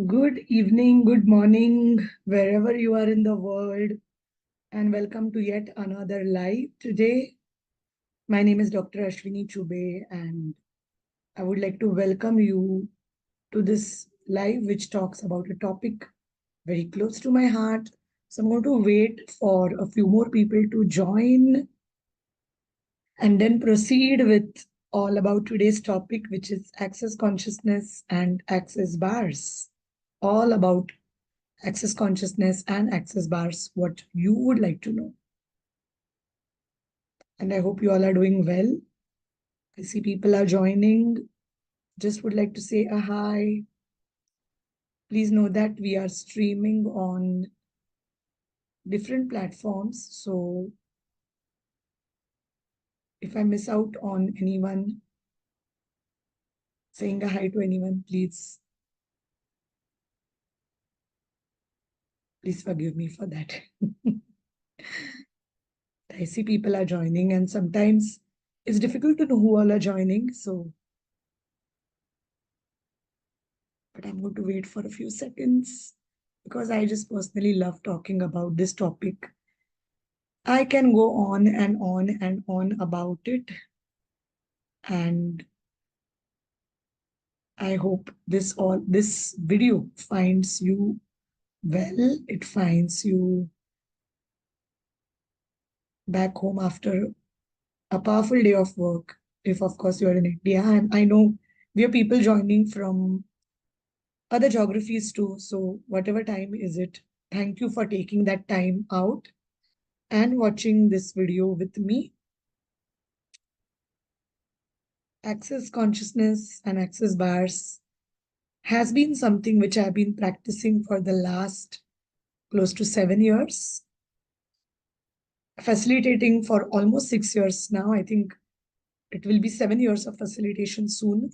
Good evening, good morning, wherever you are in the world, and welcome to yet another live today. My name is Dr. Ashwini Chube, and I would like to welcome you to this live, which talks about a topic very close to my heart. So I'm going to wait for a few more people to join and then proceed with all about today's topic, which is access consciousness and access bars. All about access consciousness and access bars, what you would like to know. And I hope you all are doing well. I see people are joining. Just would like to say a hi. Please know that we are streaming on different platforms. So if I miss out on anyone, saying a hi to anyone, please forgive me for that. I see people are joining, and sometimes it's difficult to know who all are joining. So, but I'm going to wait for a few seconds because I just personally love talking about this topic. I can go on and on and on about it. And I hope this video finds you well. It finds you back home after a powerful day of work. If of course you're in India. And I know we have people joining from other geographies too. So whatever time is it, thank you for taking that time out and watching this video with me. Access consciousness and access bars has been something which I've been practicing for the last close to 7 years, facilitating for almost 6 years now. I think it will be 7 years of facilitation soon.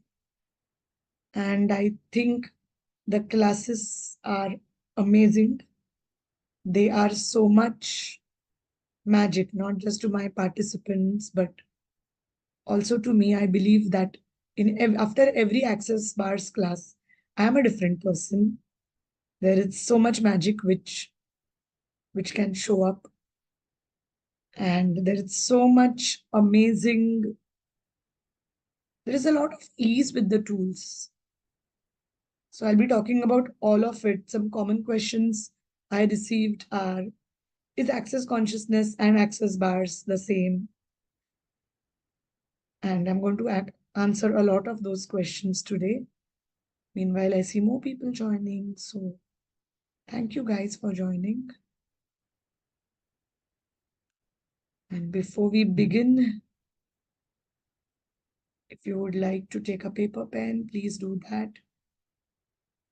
And I think the classes are amazing. They are so much magic, not just to my participants, but also to me. I believe that after every access bars class, I am a different person. There is so much magic which can show up, and there is so much amazing. There is a lot of ease with the tools. So I'll be talking about all of it. Some common questions I received are: is access consciousness and access bars the same? And I'm going to answer a lot of those questions today. Meanwhile, I see more people joining. So thank you guys for joining. And before we begin, if you would like to take a paper pen, please do that.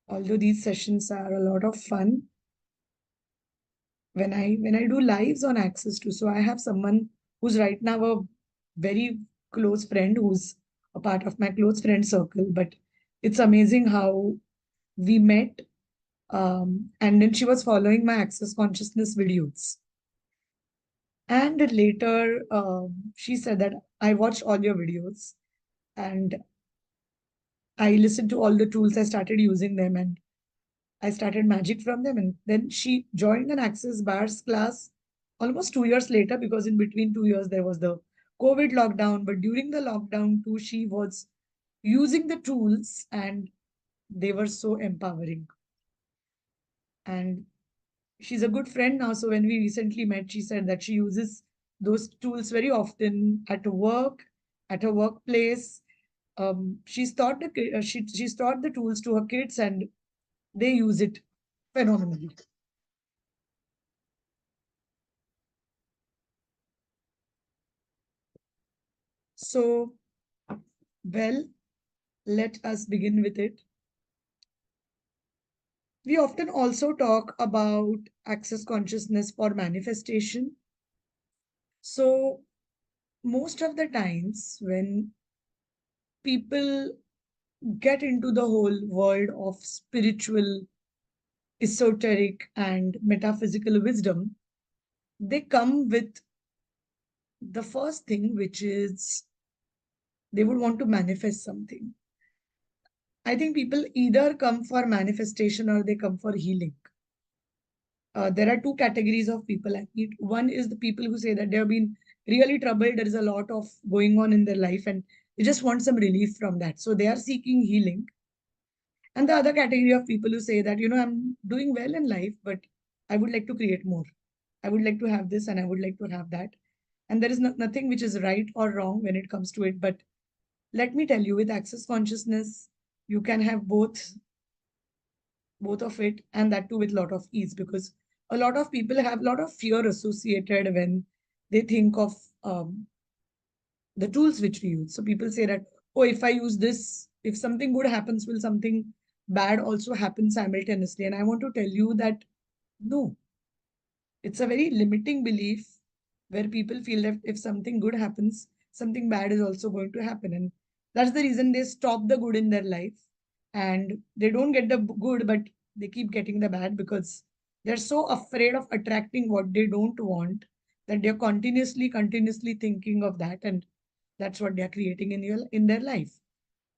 Although these sessions are a lot of fun, when I do lives on Access too, so I have someone who's right now a very close friend who's a part of my close friend circle. But it's amazing how we met, and then she was following my Access consciousness videos. And later, she said that I watched all your videos and I listened to all the tools. I started using them and I started magic from them. And then she joined an Access Bars class almost 2 years later, because in between 2 years there was the COVID lockdown. But during the lockdown too, she was using the tools and they were so empowering. And she's a good friend now. So when we recently met, she said that she uses those tools very often at work, at her workplace. She's taught the tools to her kids and they use it phenomenally. So, well, let us begin with it. We often also talk about access consciousness for manifestation. So, most of the times when people get into the whole world of spiritual, esoteric, and metaphysical wisdom, they come with the first thing, which is they would want to manifest something. I think people either come for manifestation or they come for healing. There are two categories of people I meet. One is the people who say that they have been really troubled. There is a lot of going on in their life and they just want some relief from that. So they are seeking healing. And the other category of people who say that, I'm doing well in life, but I would like to create more. I would like to have this and I would like to have that. And there is nothing which is right or wrong when it comes to it. But let me tell you, with access consciousness, you can have both of it, and that too with a lot of ease, because a lot of people have a lot of fear associated when they think of the tools which we use. So people say that, oh, if I use this, if something good happens, will something bad also happen simultaneously? And I want to tell you that no, it's a very limiting belief where people feel that if something good happens, something bad is also going to happen. And that's the reason they stop the good in their life and they don't get the good, but they keep getting the bad because they're so afraid of attracting what they don't want that they're continuously thinking of that. And that's what they're creating in their life.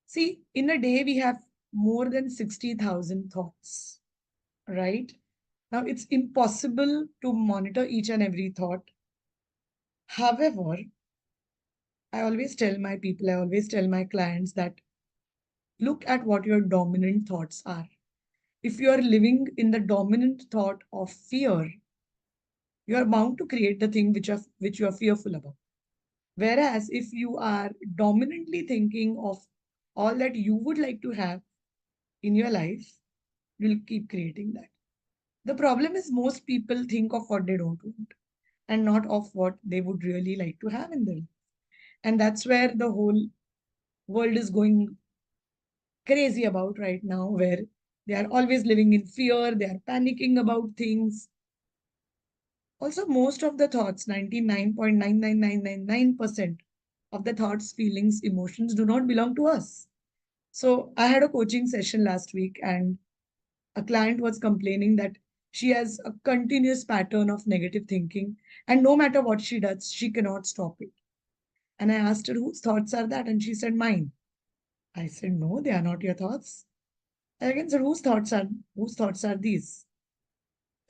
See, in a day, we have more than 60,000 thoughts, right? Now, it's impossible to monitor each and every thought. However, I always tell my clients that look at what your dominant thoughts are. If you are living in the dominant thought of fear, you are bound to create the thing which you are fearful about. Whereas if you are dominantly thinking of all that you would like to have in your life, you'll keep creating that. The problem is most people think of what they don't want and not of what they would really like to have in their life. And that's where the whole world is going crazy about right now, where they are always living in fear, they are panicking about things. Also, most of the thoughts, 99.99999% of the thoughts, feelings, emotions do not belong to us. So I had a coaching session last week and a client was complaining that she has a continuous pattern of negative thinking and no matter what she does, she cannot stop it. And I asked her, whose thoughts are that? And she said, mine. I said, no, they are not your thoughts. I again said, whose thoughts are these?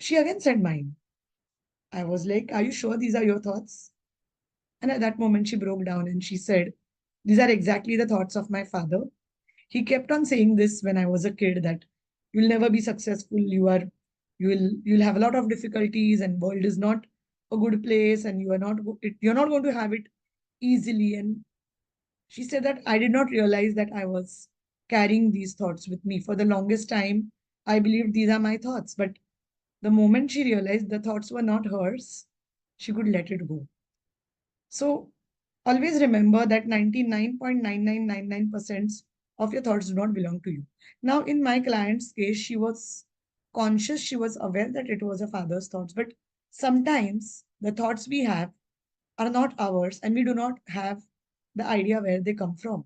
She again said mine. I was like, are you sure these are your thoughts? And at that moment, she broke down and she said, these are exactly the thoughts of my father. He kept on saying this when I was a kid that you'll never be successful, you'll have a lot of difficulties and world is not a good place and you're not going to have it easily. And she said that I did not realize that I was carrying these thoughts with me. For the longest time, I believed these are my thoughts. But the moment she realized the thoughts were not hers, she could let it go. So always remember that 99.9999% of your thoughts do not belong to you. Now, in my client's case, she was conscious, she was aware that it was her father's thoughts. But sometimes the thoughts we have are not ours and we do not have the idea where they come from.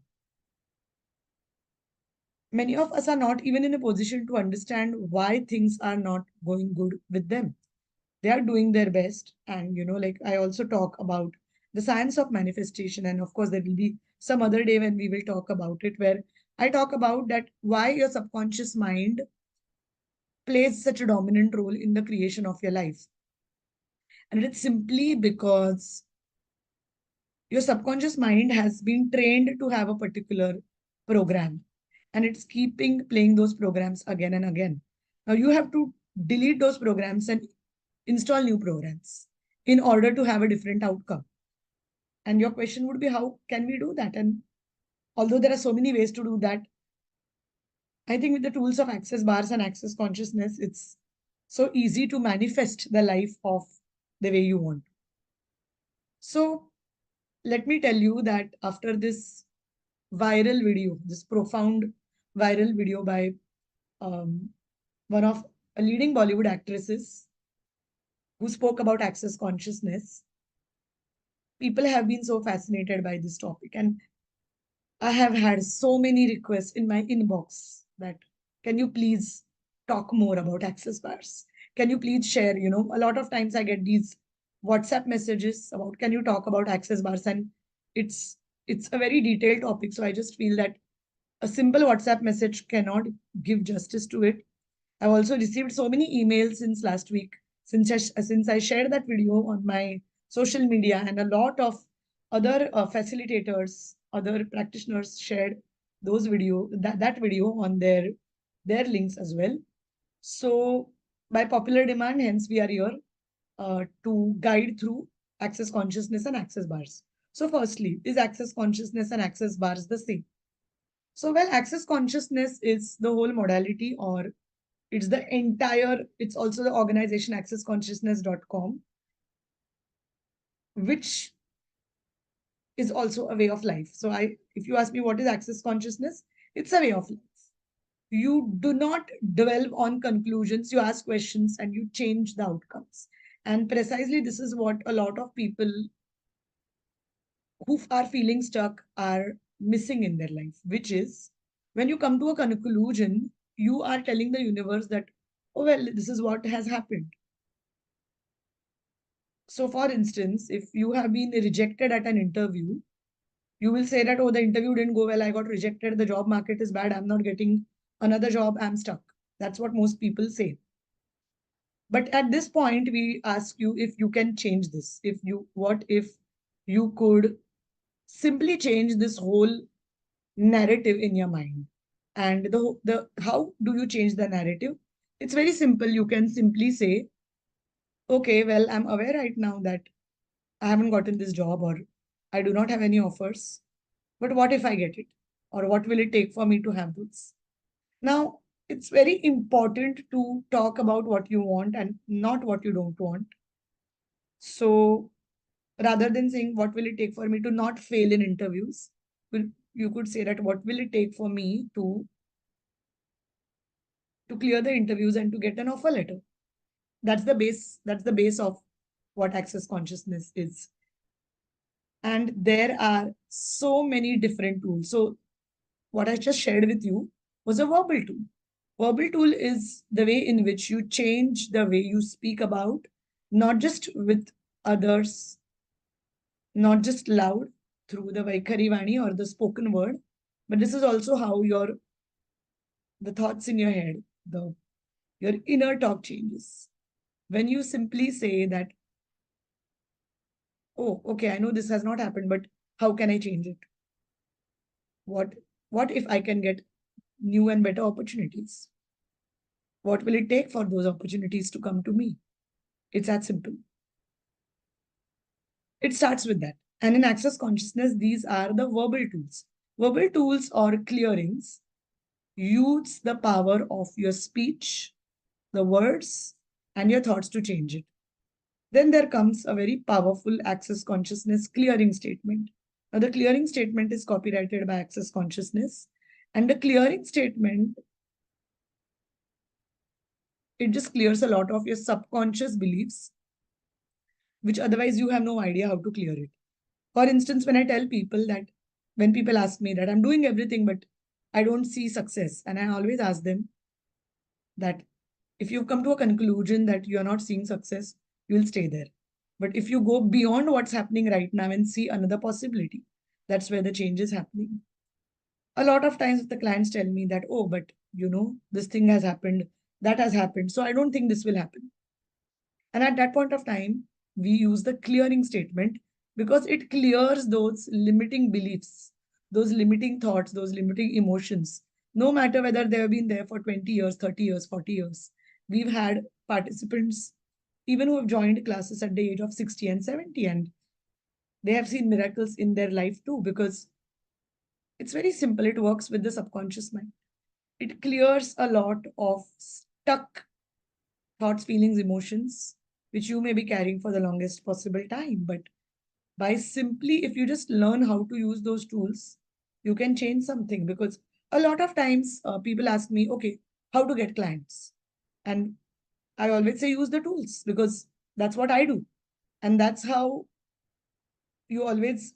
Many of us are not even in a position to understand why things are not going good with them. They are doing their best. And, like I also talk about the science of manifestation. And of course, there will be some other day when we will talk about it, where I talk about that why your subconscious mind plays such a dominant role in the creation of your life. And it's simply because your subconscious mind has been trained to have a particular program and it's keeping playing those programs again and again. Now you have to delete those programs and install new programs in order to have a different outcome. And your question would be, how can we do that? And although there are so many ways to do that, I think with the tools of access bars and access consciousness, it's so easy to manifest the life of the way you want. So let me tell you that after this viral video, this profound viral video by um, one of a leading Bollywood actresses who spoke about access consciousness, people have been so fascinated by this topic. And I have had so many requests in my inbox that can you please talk more about access bars? Can you please share? A lot of times I get these WhatsApp messages about can you talk about access bars? And it's it's a very detailed topic. So I just feel that A simple WhatsApp message cannot give justice to it. I've also received so many emails since last week, since I shared that video on my social media, and a lot of other facilitators, other practitioners shared that video on their links as well. So by popular demand, hence we are here to guide through access consciousness and access bars. So firstly, is access consciousness and access bars the same? So well, access consciousness is the whole modality, or it's also the organization accessconsciousness.com, which is also a way of life. So if you ask me what is access consciousness, it's a way of life. You do not dwell on conclusions, you ask questions and you change the outcomes. And precisely this is what a lot of people who are feeling stuck are missing in their life, which is when you come to a conclusion, you are telling the universe that, oh, well, this is what has happened. So, for instance, if you have been rejected at an interview, you will say that, oh, the interview didn't go well, I got rejected, the job market is bad, I'm not getting another job, I'm stuck. That's what most people say. But at this point, we ask you if you can change this. What if you could simply change this whole narrative in your mind? And the how do you change the narrative? It's very simple. You can simply say, okay, well, I'm aware right now that I haven't gotten this job, or I do not have any offers. But what if I get it? Or what will it take for me to have this? Now, it's very important to talk about what you want and not what you don't want. So rather than saying what will it take for me to not fail in interviews, you could say that what will it take for me to clear the interviews and to get an offer letter. That's the base of what access consciousness is. And there are so many different tools. So what I just shared with you was a verbal tool. Verbal tool is the way in which you change the way you speak about, not just with others, not just loud through the Vaikhari Vani or the spoken word, but this is also how the thoughts in your head, your inner talk changes. When you simply say that, oh, okay, I know this has not happened, but how can I change it? What what if I can get new and better opportunities? What will it take for those opportunities to come to me? It's that simple. It starts with that. And in access consciousness, these are the verbal tools. Verbal tools or clearings use the power of your speech, the words, and your thoughts to change it. Then there comes a very powerful access consciousness clearing statement. Now, the clearing statement is copyrighted by access consciousness. And the clearing statement, it just clears a lot of your subconscious beliefs, which otherwise you have no idea how to clear it. For instance, when I tell people that, when people ask me that I'm doing everything, but I don't see success, and I always ask them that if you come to a conclusion that you're not seeing success, you'll stay there. But if you go beyond what's happening right now and see another possibility, that's where the change is happening. A lot of times the clients tell me that, oh, but this thing has happened, that has happened, so I don't think this will happen. And at that point of time, we use the clearing statement because it clears those limiting beliefs, those limiting thoughts, those limiting emotions, no matter whether they have been there for 20 years, 30 years, 40 years. We've had participants, even who have joined classes at the age of 60 and 70, and they have seen miracles in their life too, because it's very simple. It works with the subconscious mind. It clears a lot of stuck thoughts, feelings, emotions, which you may be carrying for the longest possible time. But by simply, if you just learn how to use those tools, you can change something. Because a lot of times people ask me, okay, how to get clients? And I always say use the tools, because that's what I do. And that's how you always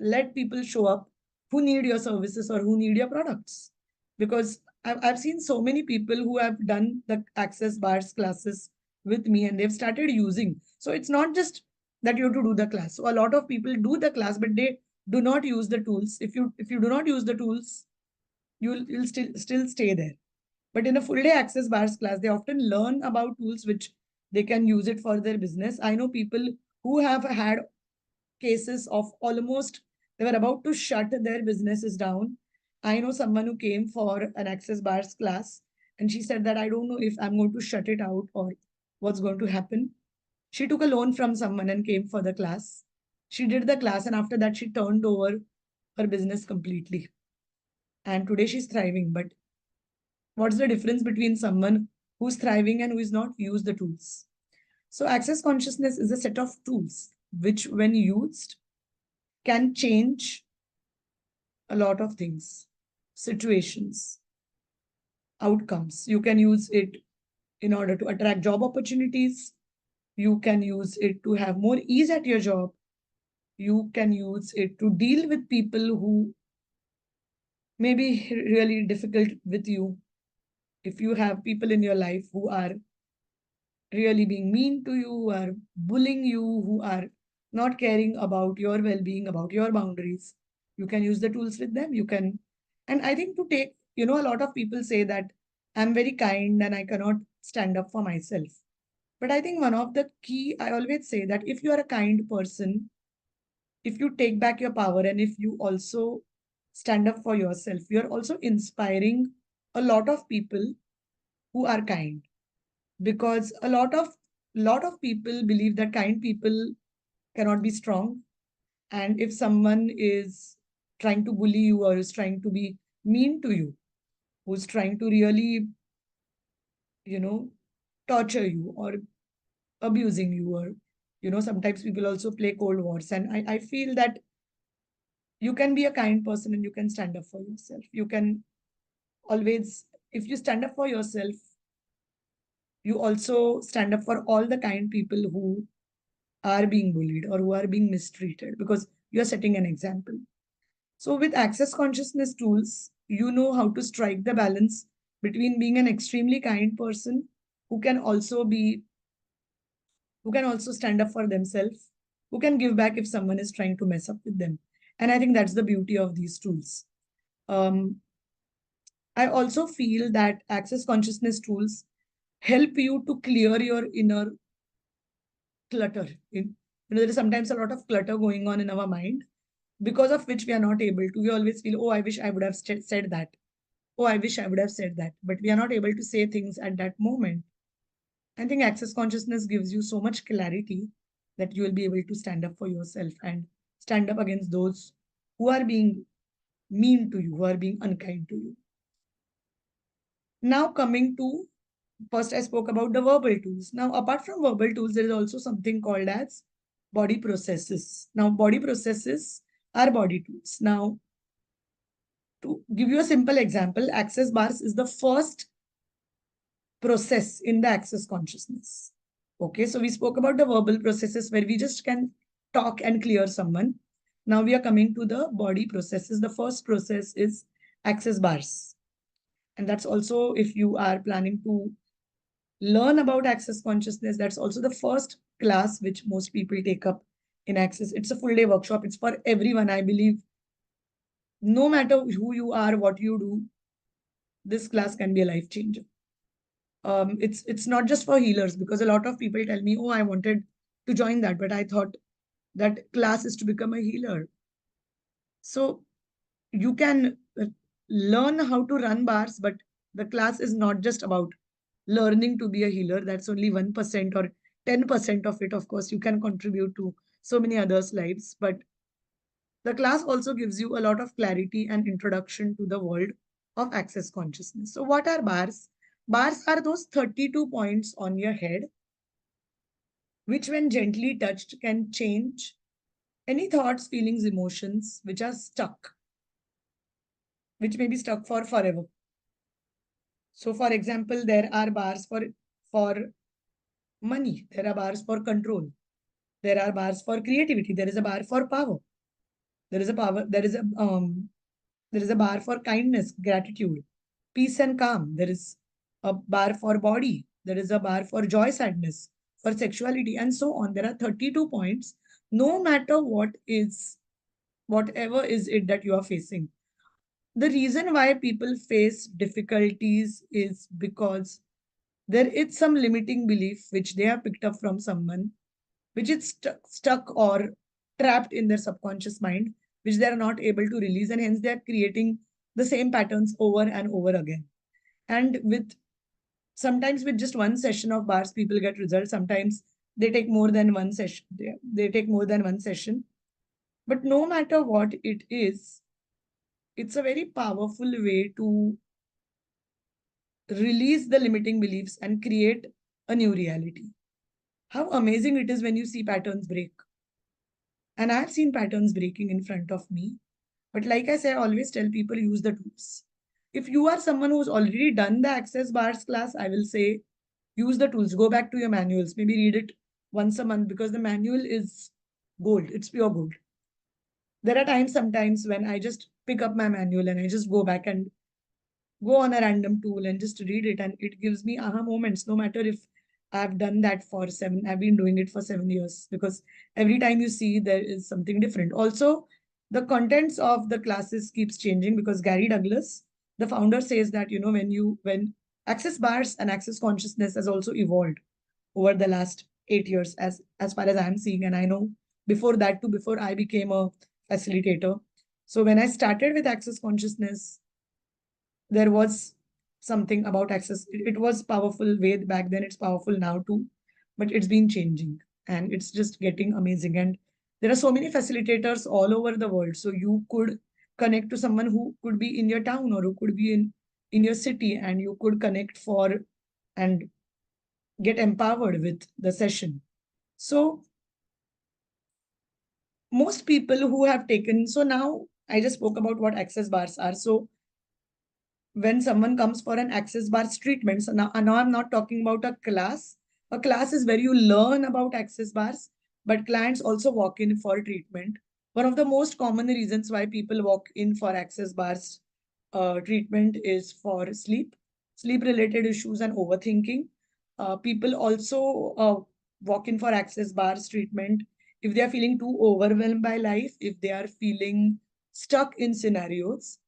let people show up who need your services or who need your products. Because I've seen so many people who have done the access bars classes with me and they've started using. So it's not just that you have to do the class. So a lot of people do the class, but they do not use the tools. If you do not use the tools, you'll still stay there. But in a full day access bars class, they often learn about tools which they can use it for their business. I know people who have had cases of almost they were about to shut their businesses down. I know someone who came for an access bars class and she said that I don't know if I'm going to shut it out or what's going to happen. She took a loan from someone and came for the class. She did the class and after that she turned over her business completely. And today she's thriving. But what's the difference between someone who's thriving and who is not? Use the tools. So access consciousness is a set of tools which when used can change a lot of things, situations, outcomes. You can use it in order to attract job opportunities. You can use it to have more ease at your job. You can use it to deal with people who may be really difficult with you. If you have people in your life who are really being mean to you, who are bullying you, who are not caring about your well-being, about your boundaries, you can use the tools with them. You can, and I think to take, a lot of people say that I'm very kind and I cannot stand up for myself. But I think one of the key, I always say that if you are a kind person, if you take back your power and if you also stand up for yourself, you're also inspiring a lot of people who are kind, because a lot of people believe that kind people cannot be strong, and if someone is trying to bully you or is trying to be mean to you, who's trying to really you know torture you or abusing you, or sometimes people also play cold wars, and I feel that you can be a kind person and you can stand up for yourself. You can always, if you stand up for yourself, you also stand up for all the kind people who are being bullied or who are being mistreated, because you're setting an example. So, with access consciousness tools, you know how to strike the balance between being an extremely kind person who can also be, who can also stand up for themselves, who can give back if someone is trying to mess up with them. And I think that's the beauty of these tools. Um, I also feel that access consciousness tools help you to clear your inner clutter. There is sometimes a lot of clutter going on in our mind, because of which we are not able to. We always feel, oh, I wish I would have said that. Oh, I wish I would have said that. But we are not able to say things at that moment. I think access consciousness gives you so much clarity that you will be able to stand up for yourself and stand up against those who are being mean to you, who are being unkind to you. Now, coming to first, I spoke about the verbal tools. Now, apart from verbal tools, there is also something called as body processes. Now, body processes are body tools. Now, to give you a simple example, access bars is the first process in the access consciousness. Okay, so we spoke about the verbal processes where we just can talk and clear someone. Now we are coming to the body processes. The first process is access bars. And that's also, if you are planning to learn about access consciousness, that's also the first class which most people take up in access. It's a full day workshop. It's for everyone, I believe. No matter who you are, what you do, this class can be a life changer. It's not just for healers, because a lot of people tell me, oh, I wanted to join that, but I thought that class is to become a healer. So you can learn how to run bars, but the class is not just about learning to be a healer. That's only 1% or 10% of it. Of course, you can contribute to so many others' lives, but the class also gives you a lot of clarity and introduction to the world of access consciousness. So what are bars? Bars are those 32 points on your head, which when gently touched can change any thoughts, feelings, emotions which are stuck, which may be stuck for forever. So for example, there are bars for money, there are bars for control, there are bars for creativity, there is a bar for power, there is a power, there is a bar for kindness, gratitude, peace and calm. There is a bar for body. There is a bar for joy, sadness, for sexuality, and so on. There are 32 points. No matter what is, whatever is it that you are facing. the reason why people face difficulties is because there is some limiting belief which they have picked up from someone, which is stuck or trapped in their subconscious mind, which they are not able to release, and hence they are creating the same patterns over and over again. And with sometimes with just one session of bars, people get results. Sometimes they take more than one session. They take more than one session. But no matter what it is, it's a very powerful way to release the limiting beliefs and create a new reality. How amazing it is when you see patterns break. And I've seen patterns breaking in front of me. But like I say, I always tell people use the tools. If you are someone who's already done the access bars class, I will say use the tools. Go back to your manuals. Maybe read it once a month because the manual is gold. It's pure gold. There are times sometimes when I just pick up my manual and I just go back and go on a random tool and just read it, and it gives me aha moments, no matter if I've done that for I've been doing it for 7 years, because every time you see there is something different. Also, the contents of the classes keeps changing because Gary Douglas, the founder, says that, when access bars and access consciousness has also evolved over the last 8 years, as far as I'm seeing. And I know before that too, before I became a facilitator. So when I started with access consciousness, there was something about access. It was powerful way back then. It's powerful now too, but it's been changing and it's just getting amazing. And there are so many facilitators all over the world. So you could connect to someone who could be in your town or who could be in your city, and you could connect for and get empowered with the session. So most people who have taken, so now I just spoke about what access bars are. So when someone comes for an access bars treatment, so now I'm not talking about a class. A class is where you learn about access bars, but clients also walk in for treatment. One of the most common reasons why people walk in for access bars treatment is for sleep related issues and overthinking. People also walk in for access bars treatment if they are feeling too overwhelmed by life, if they are feeling stuck in scenarios.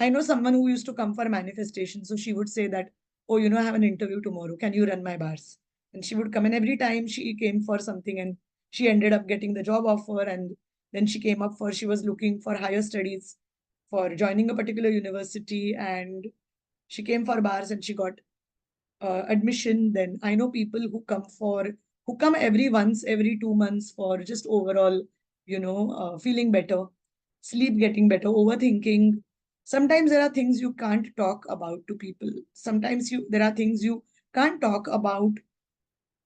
I know someone who used to come for manifestation. So she would say that, oh, I have an interview tomorrow. Can you run my bars? And she would come, and every time she came for something and she ended up getting the job offer. And then she was looking for higher studies for joining a particular university. And she came for bars and she got admission. Then I know people who come every 2 months for just overall, feeling better, sleep getting better, overthinking. Sometimes there are things you can't talk about to people. Sometimes there are things you can't talk about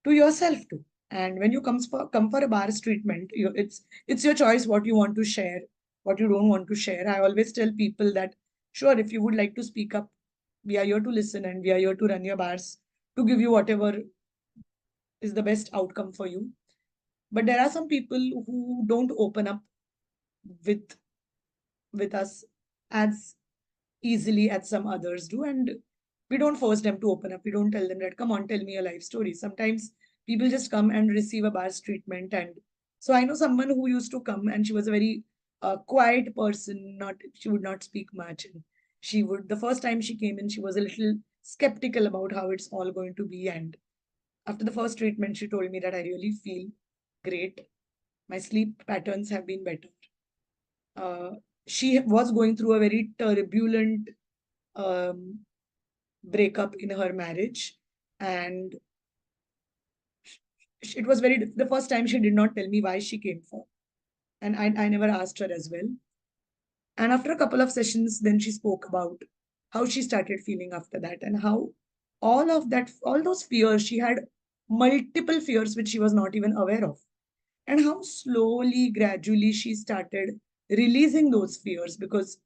to yourself too. And when you come for a bars treatment, it's your choice what you want to share, what you don't want to share. I always tell people that sure, if you would like to speak up, we are here to listen and we are here to run your bars to give you whatever is the best outcome for you. But there are some people who don't open up with with us as easily as some others do, and we don't force them to open up. We don't tell them that come on, tell me a life story. Sometimes people just come and receive a bars treatment. And so I know someone who used to come, and she was a very quiet person. Not She would not speak much, and she would, the first time she came in, she was a little skeptical about how it's all going to be. And after the first treatment, she told me that I really feel great. My sleep patterns have been better. uh, she was going through a very turbulent um, breakup in her marriage. And it was the first time she did not tell me why she came for. And I never asked her as well. And after a couple of sessions, then she spoke about how she started feeling after that, and how all those fears, she had multiple fears which she was not even aware of, and how slowly, gradually she started releasing those fears, because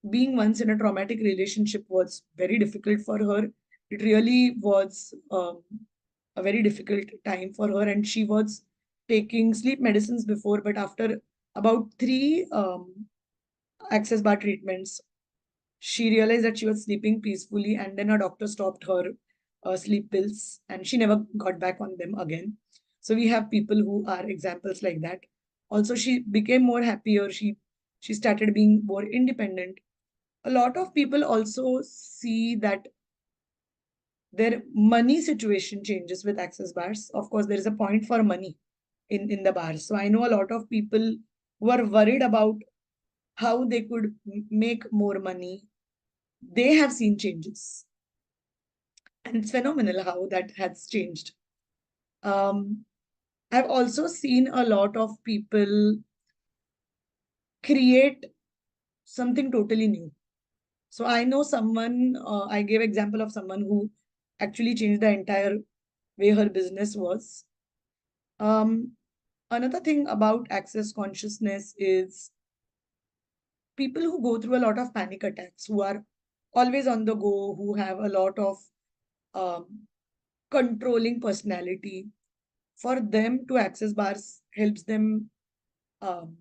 being once in a traumatic relationship was very difficult for her. It really was a very difficult time for her, and she was taking sleep medicines before. But after about three access bar treatments, she realized that she was sleeping peacefully, and then her doctor stopped her sleep pills, and she never got back on them again. So we have people who are examples like that. Also, she became more happier. She started being more independent. a lot of people also see that their money situation changes with access bars. Of course, there is a point for money in the bars. So I know a lot of people who are worried about how they could make more money. They have seen changes. And it's phenomenal how that has changed. Um, I've also seen a lot of people create something totally new. So I know someone, I gave example of someone who actually changed the entire way her business was. Um, Another thing about access consciousness is people who go through a lot of panic attacks, who are always on the go, who have a lot of um, controlling personality. For them to access bars helps them um,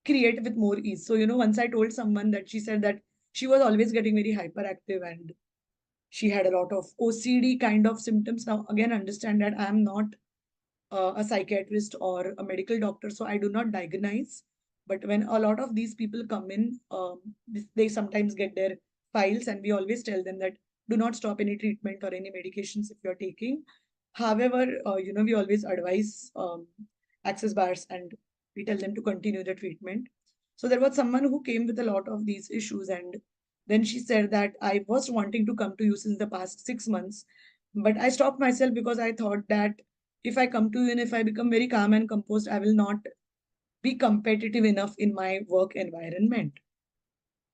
create with more ease. So, once I told someone that she said that she was always getting very hyperactive and she had a lot of OCD kind of symptoms. Now, again, understand that I am not a psychiatrist or a medical doctor, so I do not diagnose. But when a lot of these people come in, they sometimes get their files, and we always tell them that do not stop any treatment or any medications if you're taking. However, we always advise access bars and we tell them to continue the treatment. So there was someone who came with a lot of these issues, and then she said that I was wanting to come to you since the past 6 months, but I stopped myself because I thought that if I come to you and if I become very calm and composed, I will not be competitive enough in my work environment.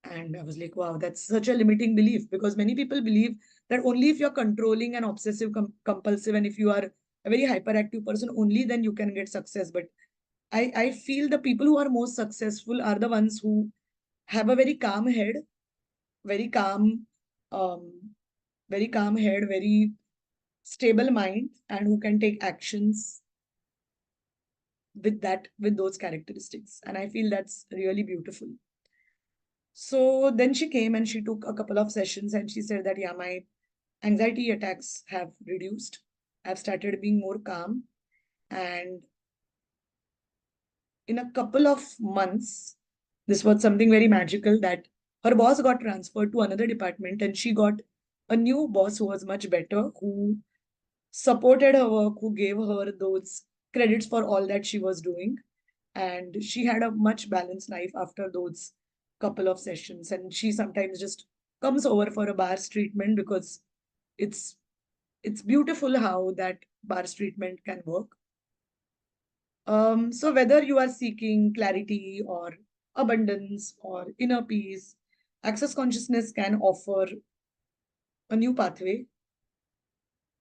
And I was like, wow, that's such a limiting belief, because many people believe that only if you're controlling and obsessive compulsive and if you are a very hyperactive person, only then you can get success. But I feel the people who are most successful are the ones who have a very calm head, very calm, um, very calm head, very stable mind, and who can take actions with those characteristics. And I feel that's really beautiful. So then she came and she took a couple of sessions and she said that, yeah, my anxiety attacks have reduced. I've started being more calm. And in a couple of months, this was something very magical that her boss got transferred to another department and she got a new boss who was much better, who supported her work, who gave her those credits for all that she was doing. And she had a much balanced life after those couple of sessions. And she sometimes just comes over for a bars treatment because it's it's beautiful how that bars treatment can work. So whether you are seeking clarity or abundance or inner peace, access consciousness can offer a new pathway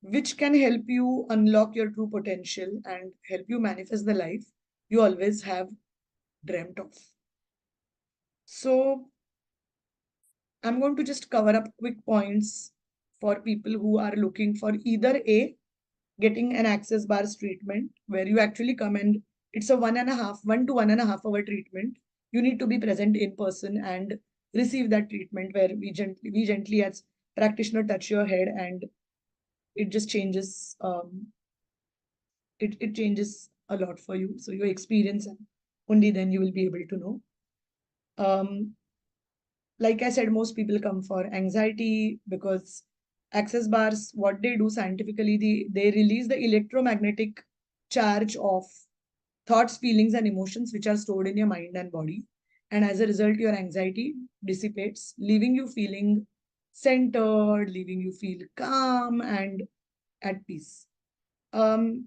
which can help you unlock your true potential and help you manifest the life you always have dreamt of. So I'm going to just cover up quick points for people who are looking for either A, getting an access bars treatment where you actually come and it's a 1 to 1.5 hour treatment. You need to be present in person and receive that treatment where we gently as practitioner touch your head and it just changes it changes a lot for you. So your experience and only then you will be able to know. Um, like I said, most people come for anxiety because access bars, what they do scientifically, they release the electromagnetic charge of thoughts, feelings, and emotions which are stored in your mind and body. And as a result, your anxiety dissipates, leaving you feeling centered, leaving you feel calm and at peace. Um,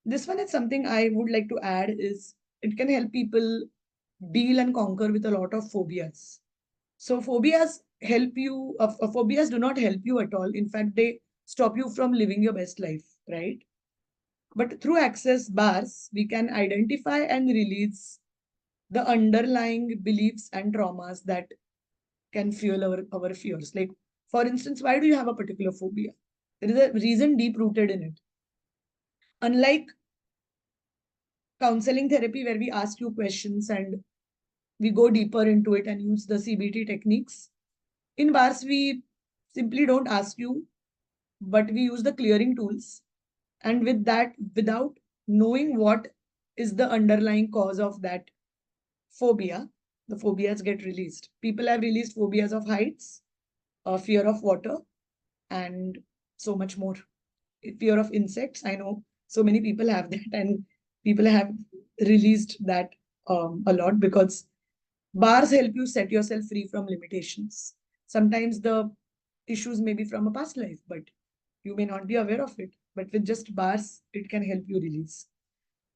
this one is something I would like to add is it can help people deal and conquer with a lot of phobias. So phobias do not help you at all. In fact, they stop you from living your best life, right? But through access bars, we can identify and release the underlying beliefs and traumas that can fuel our fears. Like, for instance, why do you have a particular phobia? There is a reason deep rooted in it. Unlike counseling therapy, where we ask you questions and we go deeper into it and use the CBT techniques, in bars, we simply don't ask you, but we use the clearing tools. And with that, without knowing what is the underlying cause of that phobia, the phobias get released. People have released phobias of heights, fear of water, and so much more. Fear of insects. I know so many people have that, and people have released that a lot because bars help you set yourself free from limitations. Sometimes the issues may be from a past life, but you may not be aware of it. But with just bars, it can help you release.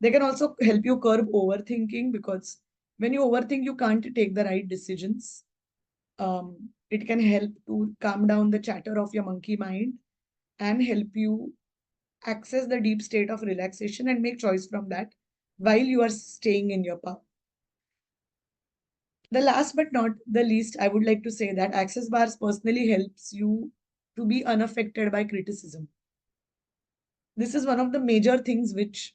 They can also help you curb overthinking because when you overthink, you can't take the right decisions. It can help to calm down the chatter of your monkey mind and help you access the deep state of relaxation and make choice from that while you are staying in your power. The last but not the least, I would like to say that access bars personally helps you to be unaffected by criticism. This is one of the major things which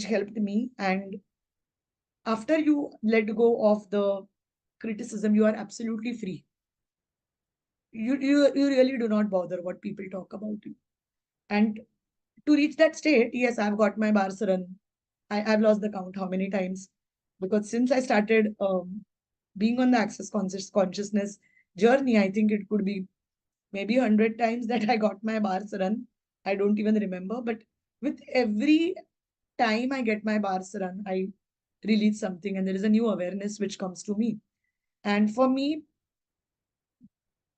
helped me. And after you let go of the criticism, you are absolutely free. You really do not bother what people talk about you. And to reach that state, yes, I've got my bars run. I've lost the count how many times because since I started being on the access consciousness journey, I think it could be maybe 100 times that I got my bars run. I don't even remember, but with every time I get my bars run, I release something and there is a new awareness which comes to me. And for me,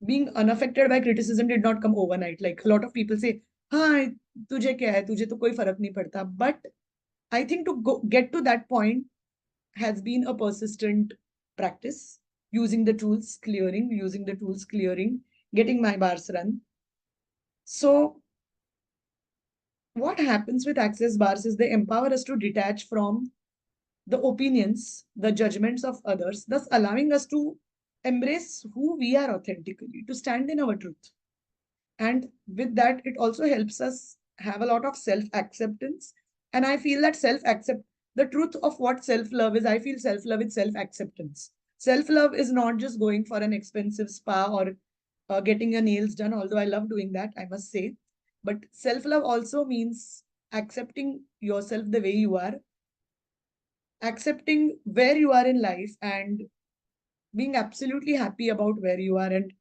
being unaffected by criticism did not come overnight. Like a lot of people say, "हाँ, तुझे क्या है? तुझे तो कोई फर्क नहीं पड़ता." But I think to get to that point has been a persistent practice, using the tools, clearing, getting my bars run. So what happens with access bars is they empower us to detach from the opinions, the judgments of others, thus allowing us to embrace who we are authentically, to stand in our truth. And with that, it also helps us have a lot of self acceptance. And I feel that the truth of what self love is, I feel self love is self acceptance. Self love is not just going for an expensive spa or getting your nails done, although I love doing that, I must say. But self love also means accepting yourself the way you are, accepting where you are in life, and being absolutely happy about where you are and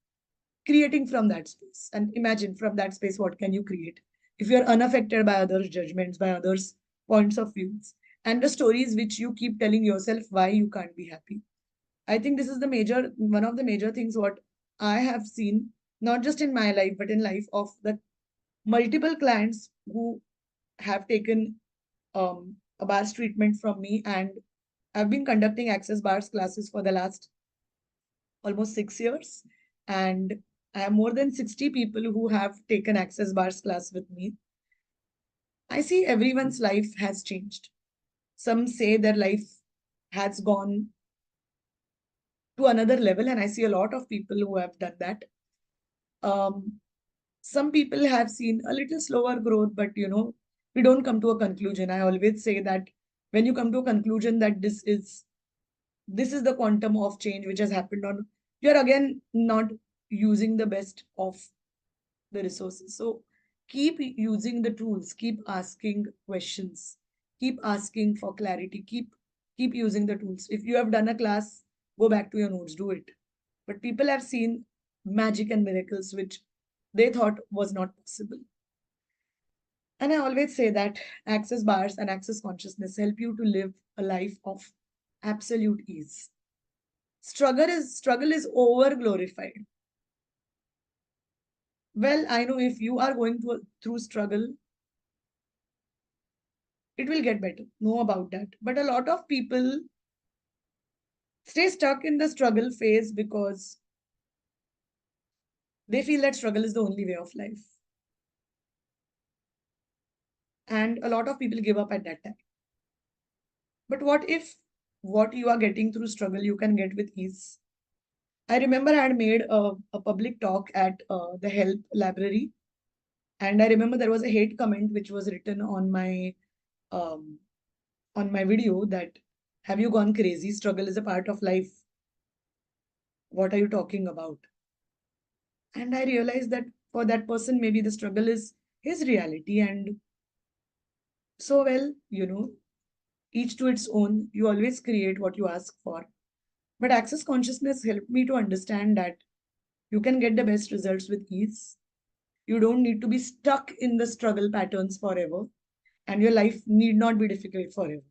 creating from that space. And imagine from that space, what can you create? If you're unaffected by others' judgments, by others' points of views, and the stories which you keep telling yourself why you can't be happy. I think this is one of the major things what I have seen, not just in my life, but in life of the multiple clients who have taken a bars treatment from me. And I've been conducting access bars classes for the last almost 6 years. And I have more than 60 people who have taken access bars class with me. I see everyone's life has changed. Some say their life has gone to another level, and I see a lot of people who have done that. Um, some people have seen a little slower growth, but we don't come to a conclusion. I always say that when you come to a conclusion that this is the quantum of change which has happened on, you're again not using the best of the resources. So keep using the tools, keep asking questions, keep asking for clarity, keep using the tools. If you have done a class, go back to your notes, do it. But people have seen magic and miracles which they thought was not possible. And I always say that access bars and access consciousness help you to live a life of absolute ease. Struggle is over glorified. Well, I know if you are going through struggle, it will get better. Know about that. But a lot of people stay stuck in the struggle phase because they feel that struggle is the only way of life. And a lot of people give up at that time. But what if what you are getting through struggle, you can get with ease? I remember I had made a public talk at the Help Library. And I remember there was a hate comment which was written um, on my video that, have you gone crazy? Struggle is a part of life. What are you talking about? And I realized that for that person, maybe the struggle is his reality. And so, well, each to its own. You always create what you ask for. But access consciousness helped me to understand that you can get the best results with ease. You don't need to be stuck in the struggle patterns forever, and your life need not be difficult forever.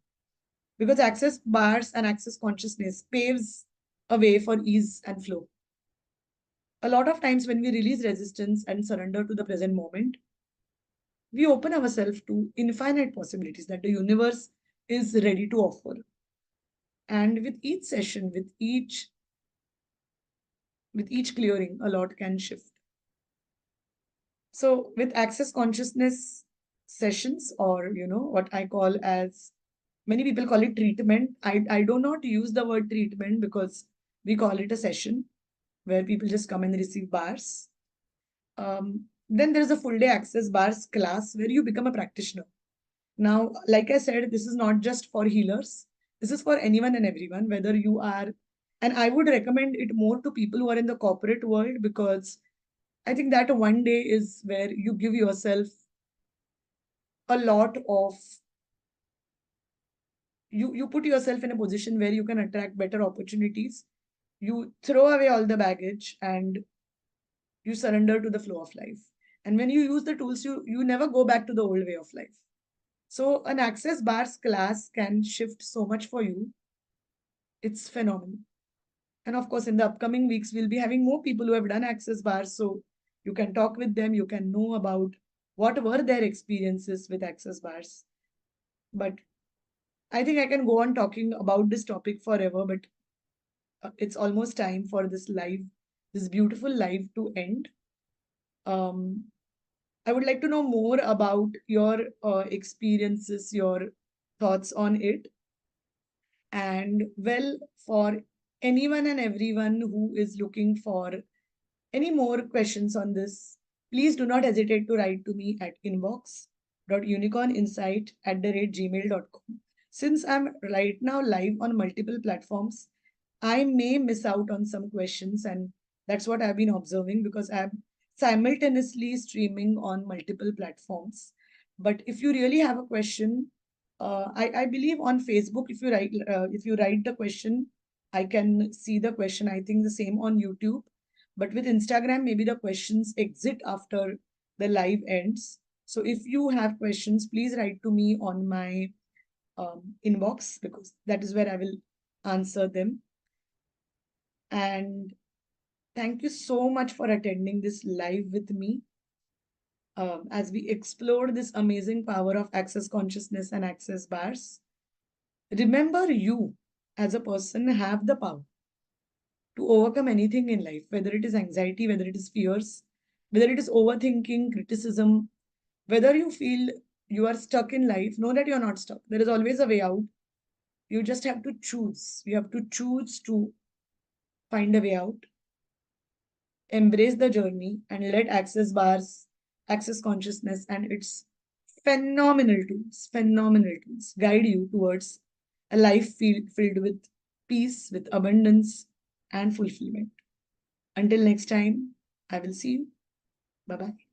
Because access bars and access consciousness paves a way for ease and flow. A lot of times, when we release resistance and surrender to the present moment, we open ourselves to infinite possibilities that the universe is ready to offer. And with each session, with each clearing, a lot can shift. So with access consciousness sessions, or what I call as, many people call it treatment. I do not use the word treatment because we call it a session where people just come and receive bars. Then there's a full day access bars class where you become a practitioner. Now, like I said, this is not just for healers. This is for anyone and everyone, whether you are, and I would recommend it more to people who are in the corporate world, because I think that one day is where you give yourself a lot of, you put yourself in a position where you can attract better opportunities. You throw away all the baggage and you surrender to the flow of life. And when you use the tools, you never go back to the old way of life. So an access bars class can shift so much for you. It's phenomenal. And of course, in the upcoming weeks, we'll be having more people who have done access bars. So you can talk with them, you can know about what were their experiences with access bars. But I think I can go on talking about this topic forever, but it's almost time for this beautiful live to end. Um, I would like to know more about your experiences, your thoughts on it. And well, for anyone and everyone who is looking for any more questions on this, please do not hesitate to write to me at inbox.unicorninsight@gmail.com. Since I'm right now live on multiple platforms, I may miss out on some questions, and that's what I've been observing because I'm simultaneously streaming on multiple platforms. But if you really have a question, I believe on Facebook, if you write the question, I can see the question. I think the same on YouTube. But with Instagram, maybe the questions exit after the live ends. So if you have questions, please write to me on my inbox, because that is where I will answer them. And thank you so much for attending this live with me as we explore this amazing power of access consciousness and access bars. Remember, you as a person have the power to overcome anything in life, whether it is anxiety, whether it is fears, whether it is overthinking, criticism, whether you feel you are stuck in life. Know that you're not stuck. There is always a way out. You just have to choose. You have to choose to find a way out, embrace the journey, and let access bars, access consciousness, and its phenomenal tools guide you towards a life filled with peace, with abundance, and fulfillment. Until next time, I will see you. Bye bye.